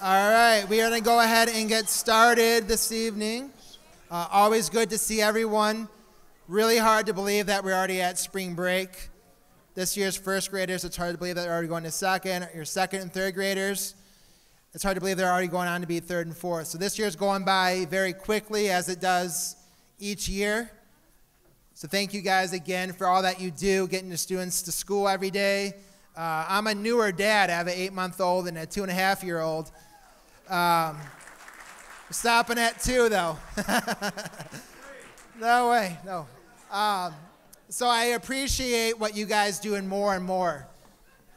All right, we are going to go ahead and get started this evening. Always good to see everyone. Really hard to believe that we're already at spring break. This year's first graders, it's hard to believe that they're already going to second. Your second and third graders, it's hard to believe they're already going on to be third and fourth. So this year's going by very quickly, as it does each year. So thank you guys again for all that you do, getting the students to school every day. I'm a newer dad. I have an 8-month-old and a 2.5-year-old. Stopping at 2, though. No way, no. So I appreciate what you guys doing more and more.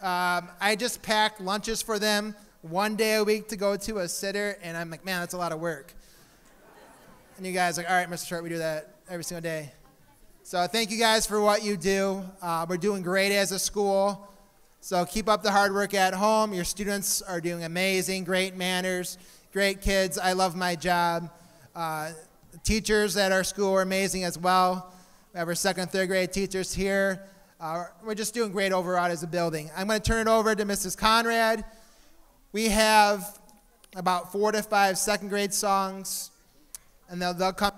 I just pack lunches for them one day a week to go to a sitter, and I'm like, man, that's a lot of work. And you guys are like, all right, Mr. Short, we do that every single day. So thank you guys for what you do. We're doing great as a school. So keep up the hard work at home. Your students are doing amazing, great manners, great kids. I love my job. Teachers at our school are amazing as well. We have our second and third grade teachers here. We're just doing great overall as a building. I'm going to turn it over to Mrs. Conrad. We have about 4 to 5 second grade songs, and they'll come.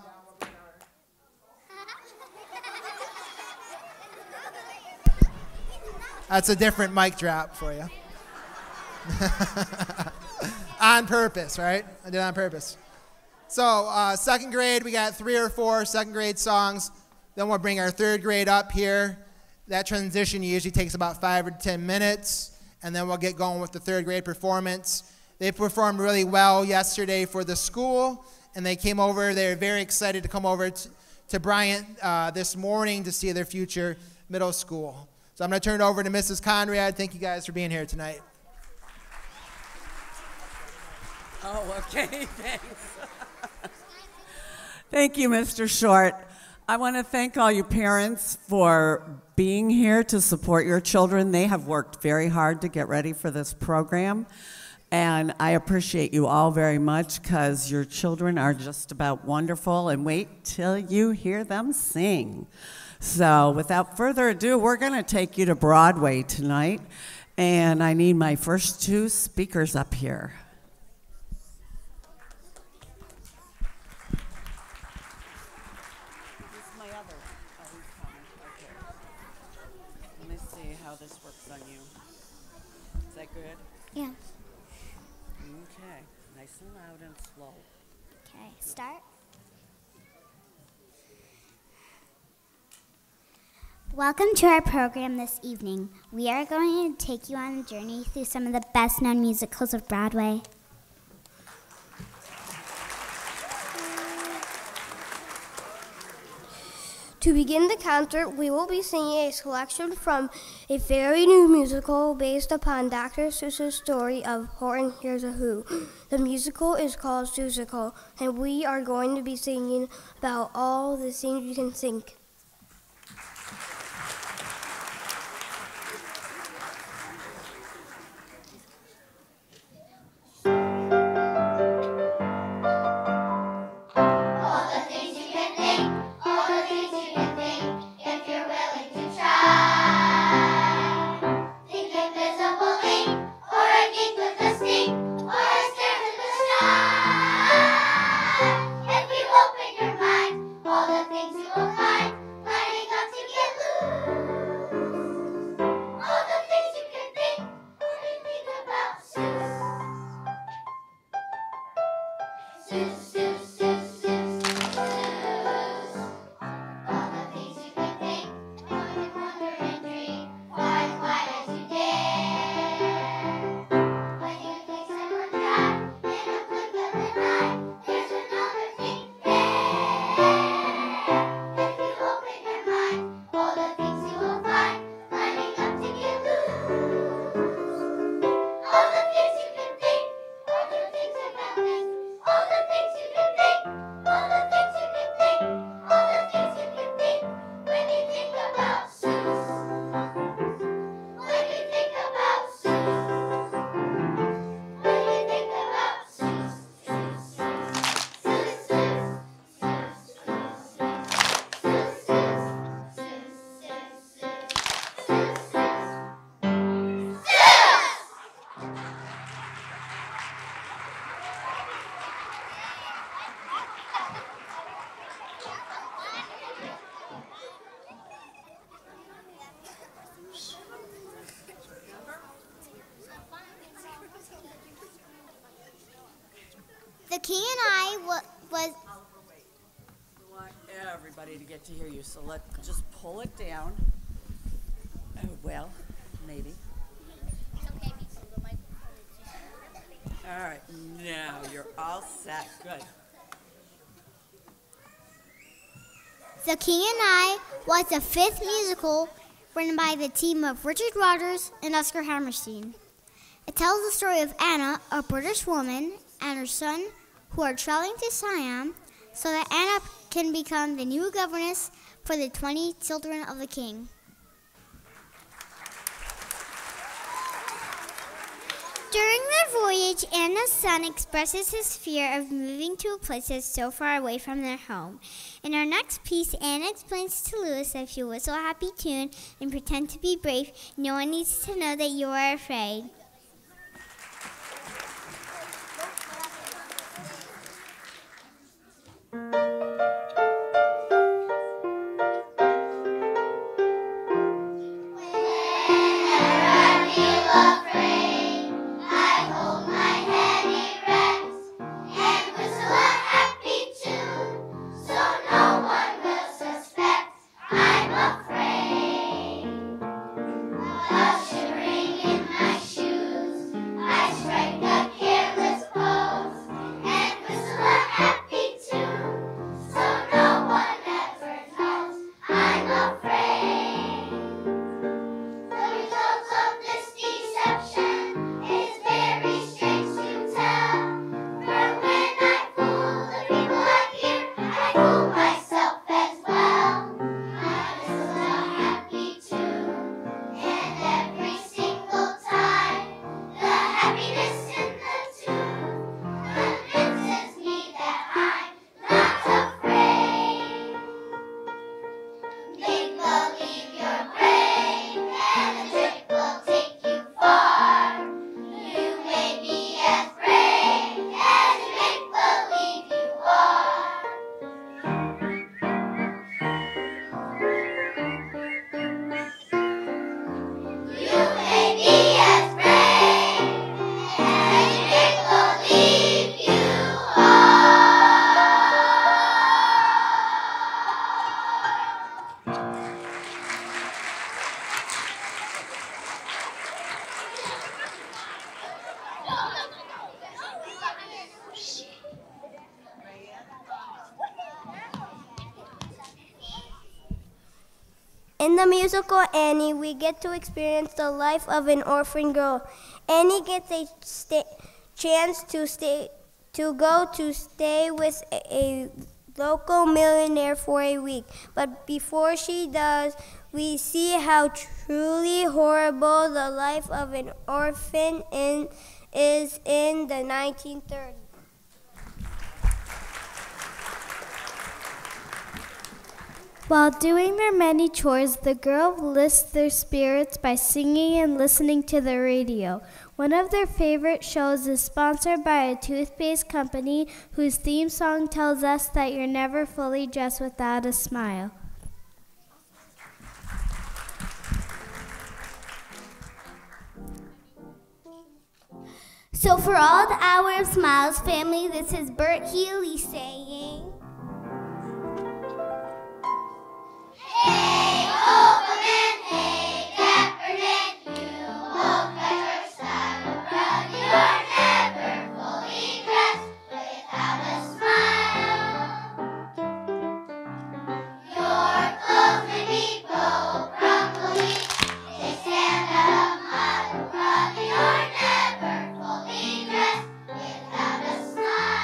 That's a different mic drop for you. On purpose, right? I did it on purpose. So second grade, we got 3 or 4 second grade songs. Then we'll bring our third grade up here. That transition usually takes about 5 or 10 minutes. And then we'll get going with the third grade performance. They performed really well yesterday for the school. And they came over. They were very excited to come over to Bryant this morning to see their future middle school. So I'm going to turn it over to Mrs. Conrad. Thank you guys for being here tonight. Oh, okay, thanks. Thank you, Mr. Short. I want to thank all you parents for being here to support your children. They have worked very hard to get ready for this program. And I appreciate you all very much because your children are just about wonderful. And wait till you hear them sing. So without further ado, we're going to take you to Broadway tonight. And I need my first 2 speakers up here. Yeah. Okay, nice and loud and slow. Okay, start. Welcome to our program this evening. We are going to take you on a journey through some of the best-known musicals of Broadway. To begin the concert, we will be singing a selection from a very new musical based upon Dr. Seuss's story of Horton Hears a Who. The musical is called Seussical, and we are going to be singing about all the things you can think. All the things you will find. King and I was. I want everybody to get to hear you, so let's just pull it down. Oh, well, maybe. All right, now you're all set. Good. So King and I was the 5th musical written by the team of Richard Rodgers and Oscar Hammerstein. It tells the story of Anna, a British woman, and her son who are traveling to Siam so that Anna can become the new governess for the 20 children of the king. During their voyage, Anna's son expresses his fear of moving to a place that's so far away from their home. In our next piece, Anna explains to Louis that if you whistle a happy tune and pretend to be brave, no one needs to know that you are afraid. In the musical Annie, we get to experience the life of an orphan girl. Annie gets a chance to stay with a local millionaire for a week. But before she does, we see how truly horrible the life of an orphan is in the 1930s. While doing their many chores, the girl lifts their spirits by singing and listening to the radio. One of their favorite shows is sponsored by a toothpaste company whose theme song tells us that you're never fully dressed without a smile. So for all the Hour of Smiles family, this is Bert Healy saying, hey, Oberman, hey, Dapperman, you won't catch our style around. You're never fully dressed without a smile. Your clothes may be bold, crumbly, they stand a mile above. You're never fully dressed without a smile.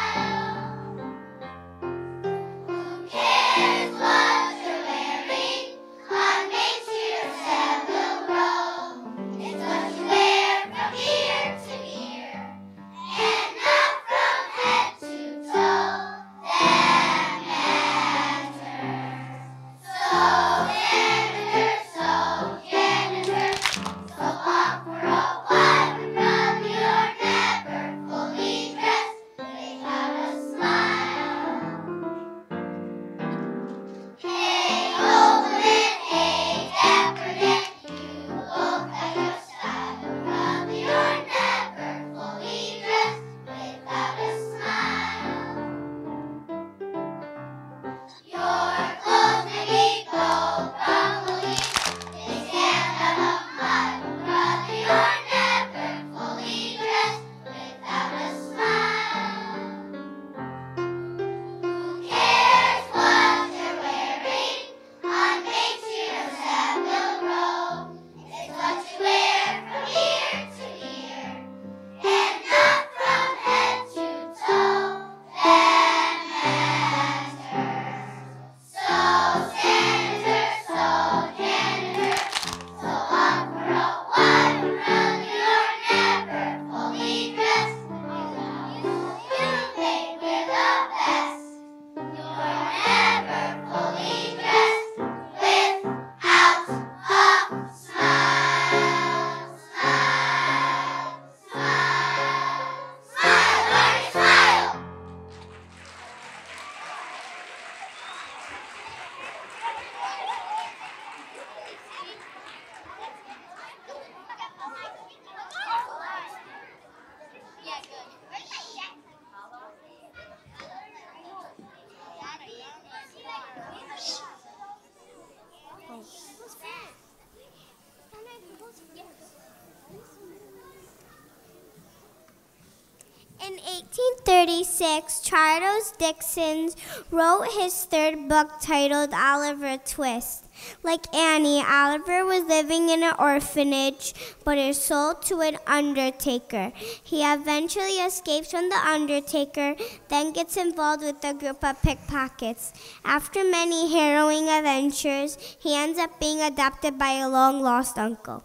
1936, Charles Dickens wrote his third book titled Oliver Twist. Like Annie, Oliver was living in an orphanage, but is sold to an undertaker. He eventually escapes from the undertaker, then gets involved with a group of pickpockets. After many harrowing adventures, he ends up being adopted by a long-lost uncle.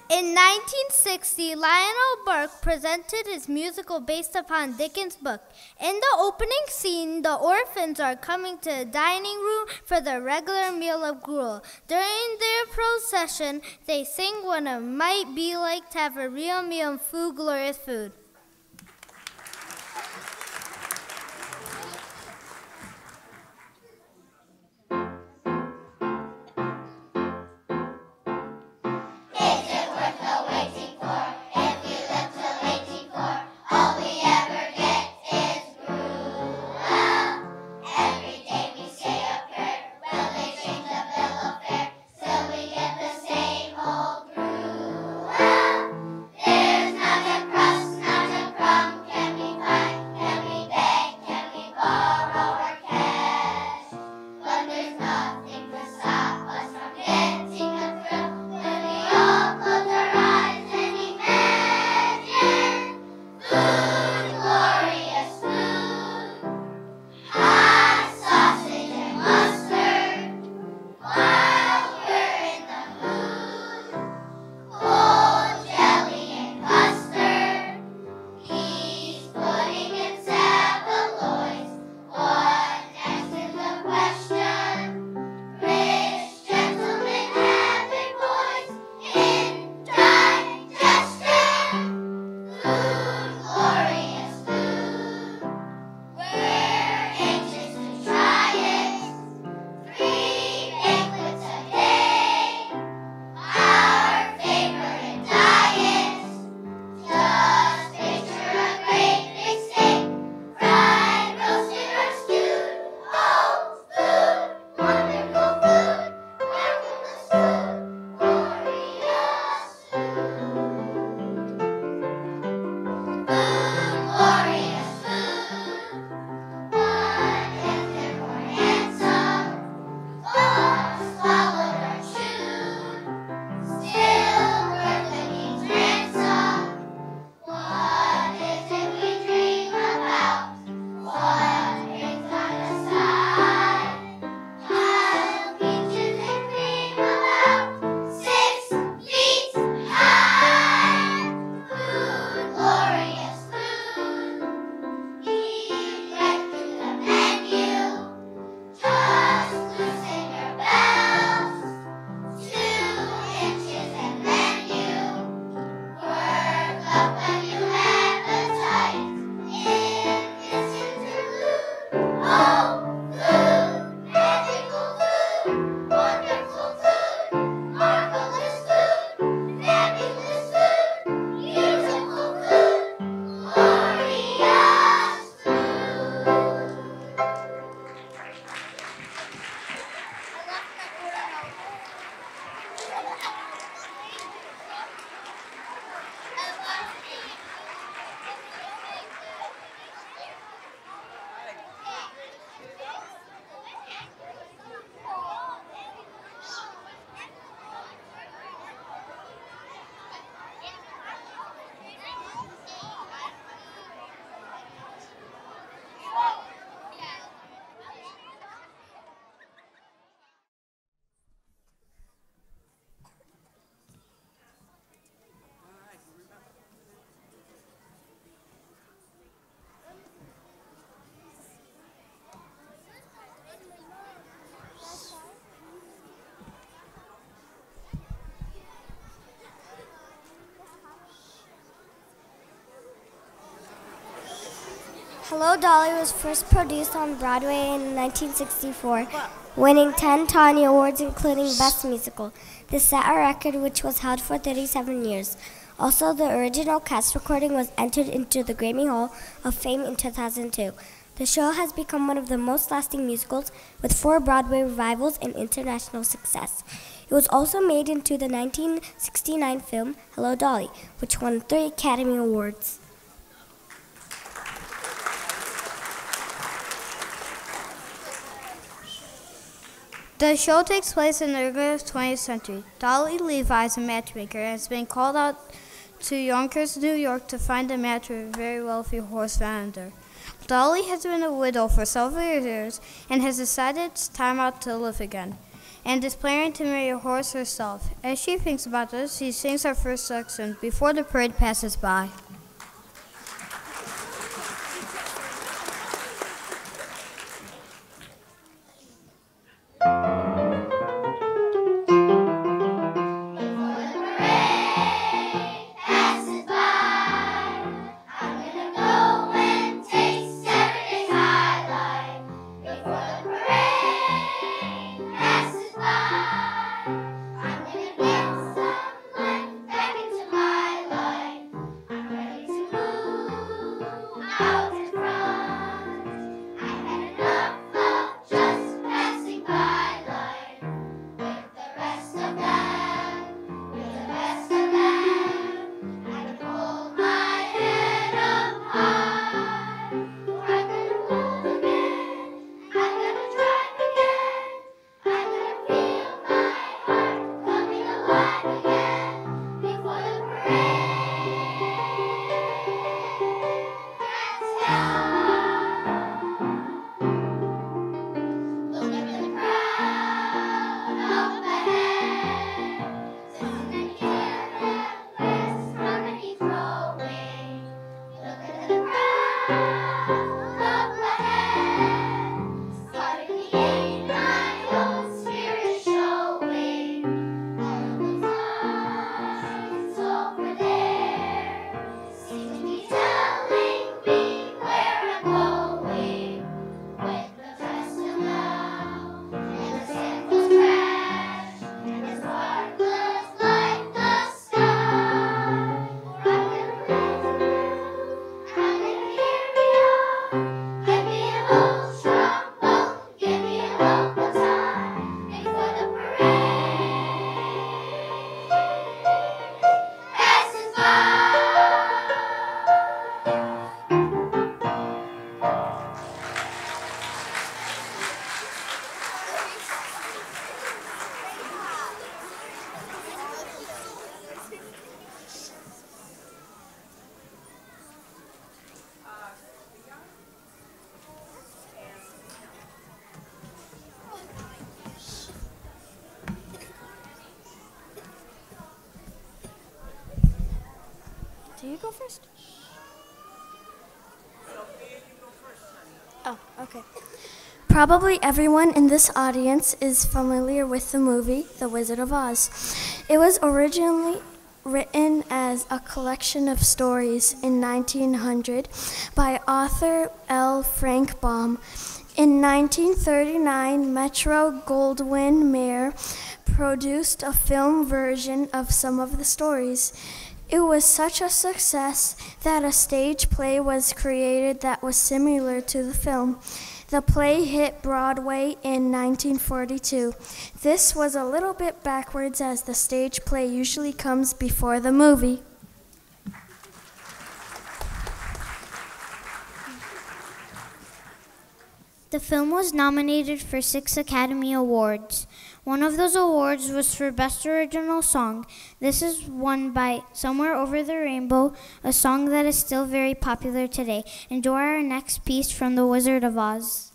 In 1960, Lionel Burke presented his musical based upon Dickens' book. In the opening scene, the orphans are coming to the dining room for their regular meal of gruel. During their procession, they sing what it might be like to have a real meal of food, glorious food. Hello, Dolly was first produced on Broadway in 1964, winning 10 Tony Awards, including Best Musical. This set a record which was held for 37 years. Also, the original cast recording was entered into the Grammy Hall of Fame in 2002. The show has become one of the most lasting musicals with 4 Broadway revivals and international success. It was also made into the 1969 film Hello, Dolly, which won 3 Academy Awards. The show takes place in the early 20th century. Dolly Levi is a matchmaker and has been called out to Yonkers, New York to find a match with a very wealthy horse vendor. Dolly has been a widow for several years and has decided it's time out to live again, and is planning to marry a horse herself. As she thinks about this, she sings her first section before the parade passes by. Do you go first? Oh, okay. Probably everyone in this audience is familiar with the movie The Wizard of Oz. It was originally written as a collection of stories in 1900 by author L. Frank Baum. In 1939, Metro-Goldwyn-Mayer produced a film version of some of the stories. It was such a success that a stage play was created that was similar to the film. The play hit Broadway in 1942. This was a little bit backwards as the stage play usually comes before the movie. The film was nominated for 6 Academy Awards. One of those awards was for Best Original Song. This is won by Somewhere Over the Rainbow, a song that is still very popular today. Enjoy our next piece from The Wizard of Oz.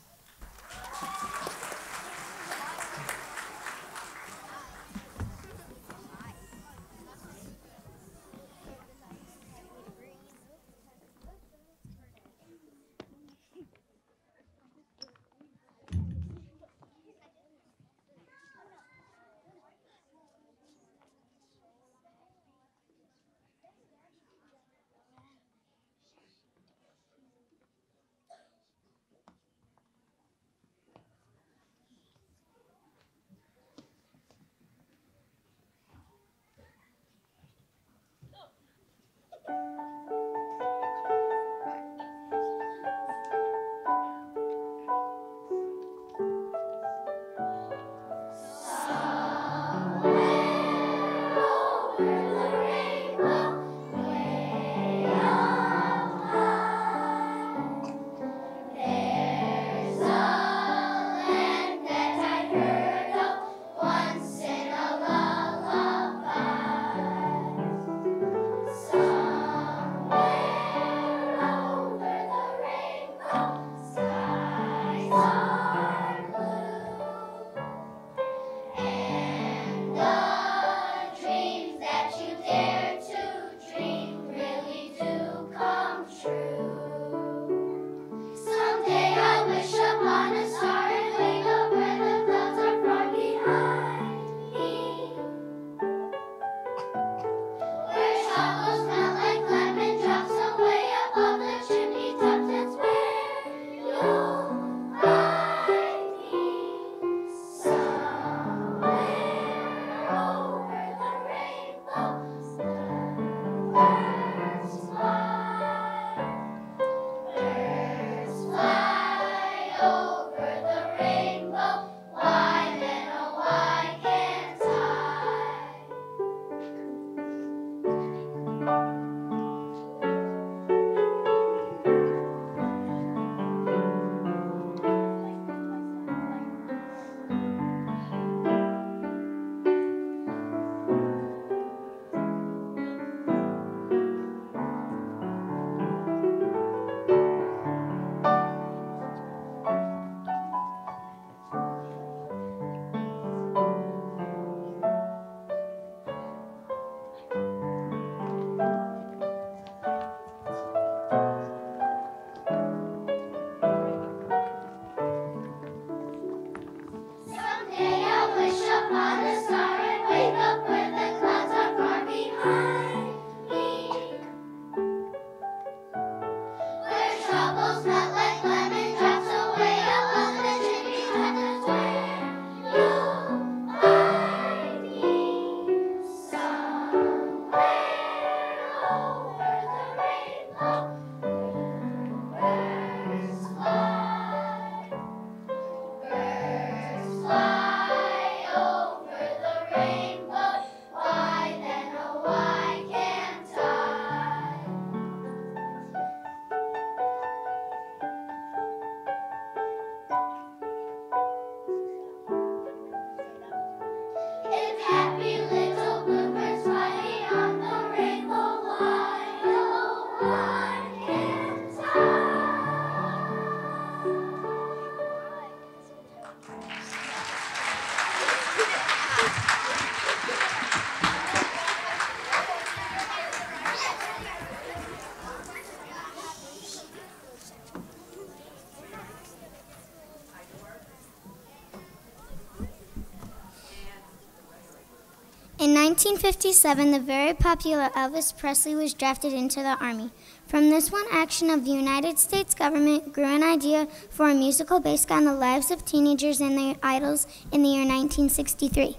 In 1957, the very popular Elvis Presley was drafted into the Army. From this one action of the United States government grew an idea for a musical based on the lives of teenagers and their idols in the year 1963.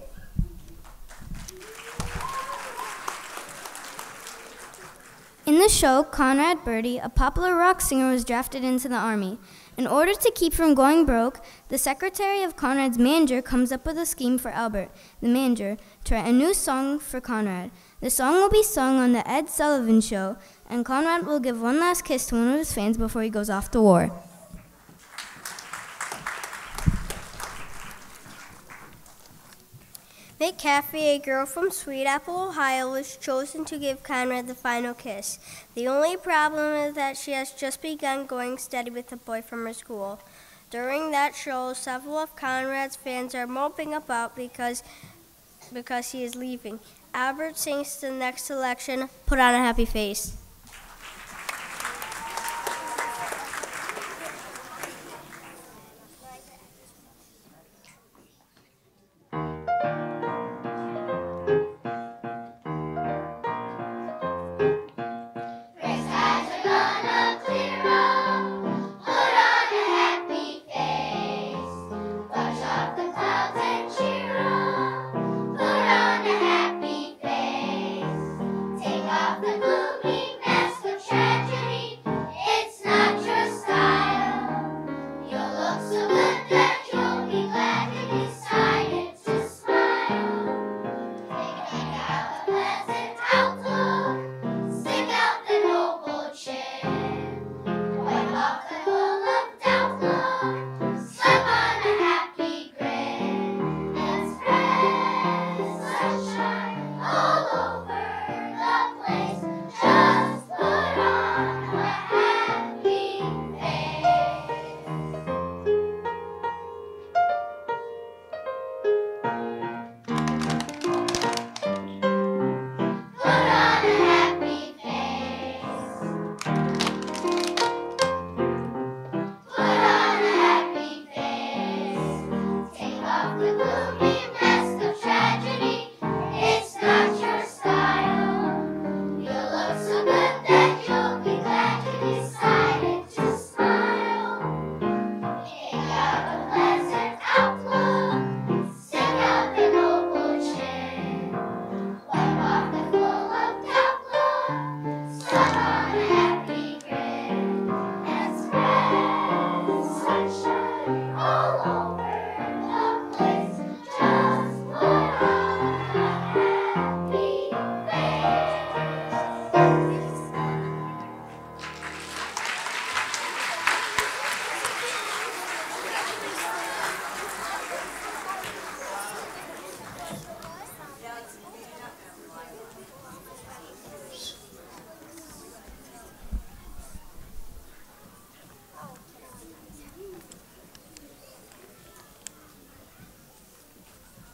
In the show, Conrad Birdie, a popular rock singer, was drafted into the Army. In order to keep from going broke, the secretary of Conrad's manager comes up with a scheme for Albert, the manager, to write a new song for Conrad. The song will be sung on the Ed Sullivan Show, and Conrad will give one last kiss to one of his fans before he goes off to war. Mick Caffey, a girl from Sweet Apple, Ohio, was chosen to give Conrad the final kiss. The only problem is that she has just begun going steady with a boy from her school. During that show, several of Conrad's fans are moping about because he is leaving. Albert sings the next selection, Put on a Happy Face.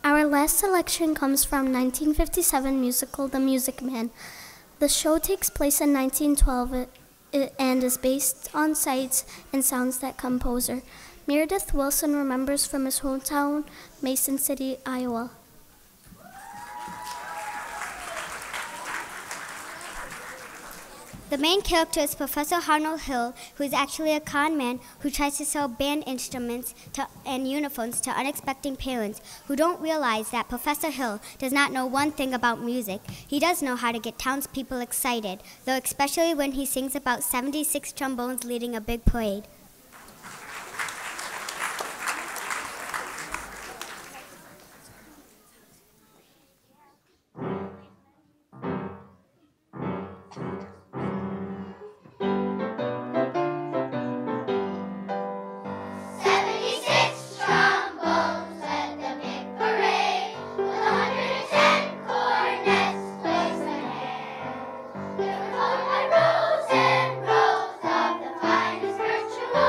Our last selection comes from 1957 musical The Music Man. The show takes place in 1912 and is based on sights and sounds that composer Meredith Willson remembers from his hometown, Mason City, Iowa. The main character is Professor Arnold Hill, who is actually a con man who tries to sell band instruments and uniforms to unexpected parents who don't realize that Professor Hill does not know one thing about music. He does know how to get townspeople excited, though especially when he sings about 76 trombones leading a big parade. Rows and rows of the finest virtuosos.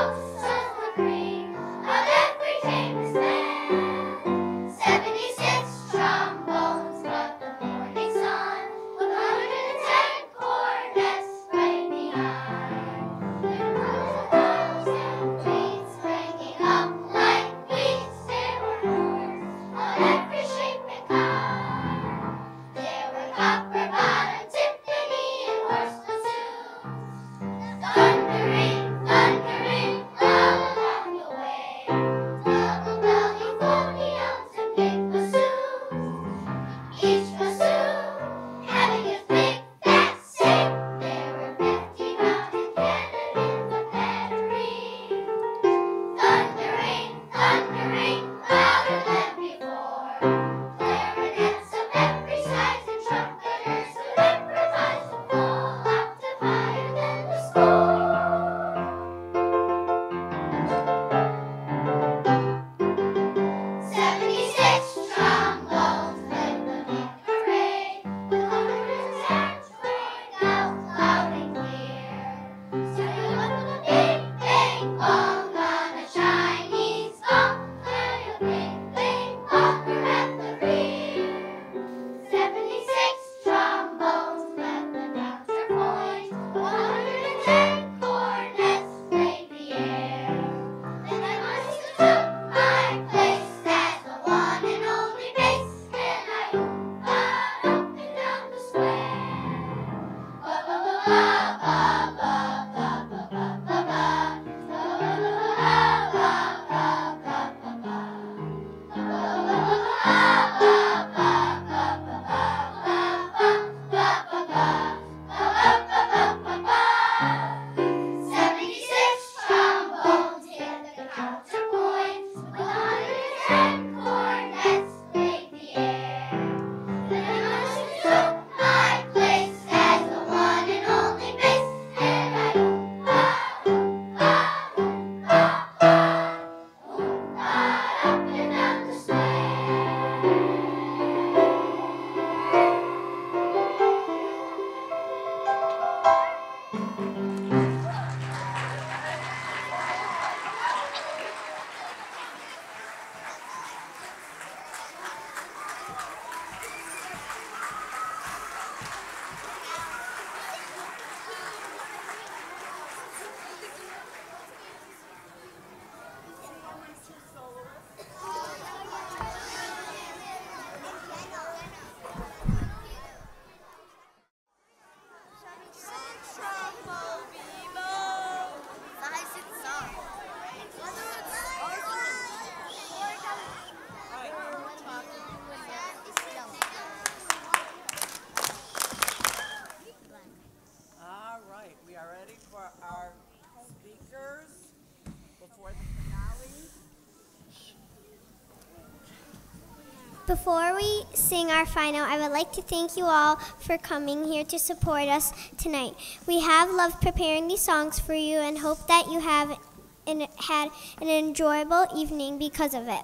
Before we sing our final, I would like to thank you all for coming here to support us tonight. We have loved preparing these songs for you and hope that you have had an enjoyable evening because of it.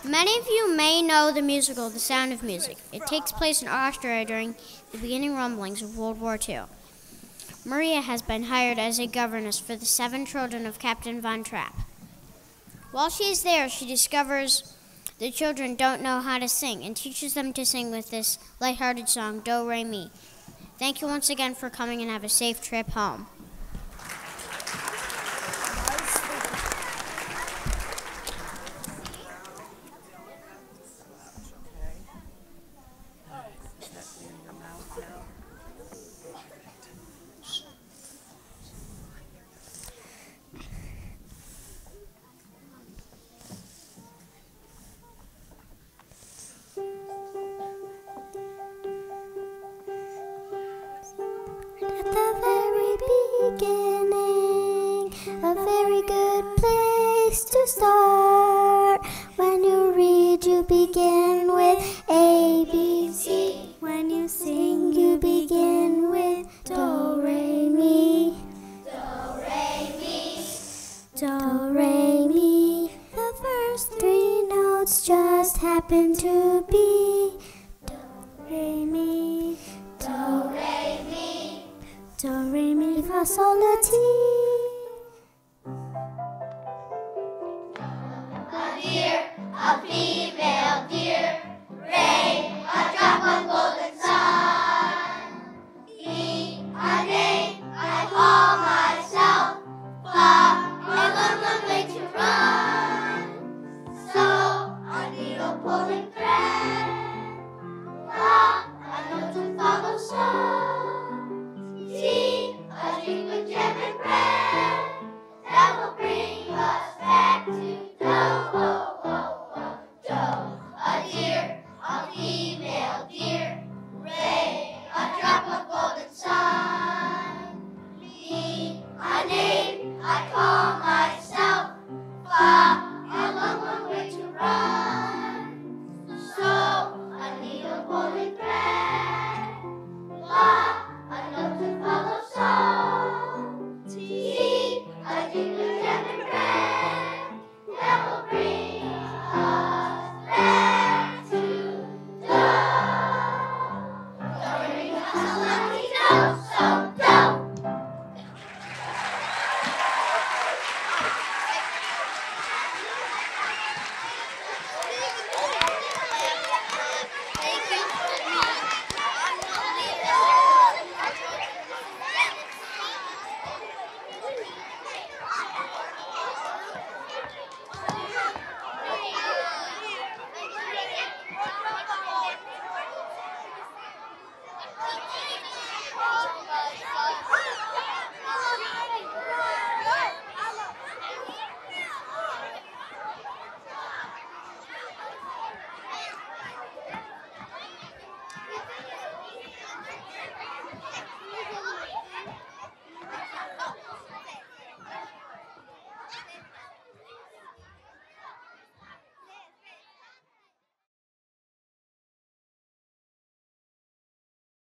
Many of you may know the musical The Sound of Music. It takes place in Austria during the beginning rumblings of World War II. Maria has been hired as a governess for the 7 children of Captain Von Trapp. While she is there, she discovers the children don't know how to sing and teaches them to sing with this lighthearted song, Do Re Mi. Thank you once again for coming and have a safe trip home. Start. When you read, you begin with A, B, C. When you sing, you begin with Do, Re, Mi. Do, Re, Mi. Do, Re, Mi. The first 3 notes just happen to be Do, Re, Mi. Do, Re, Mi. Do, Re, Mi, Fa, Sol, La, Ti.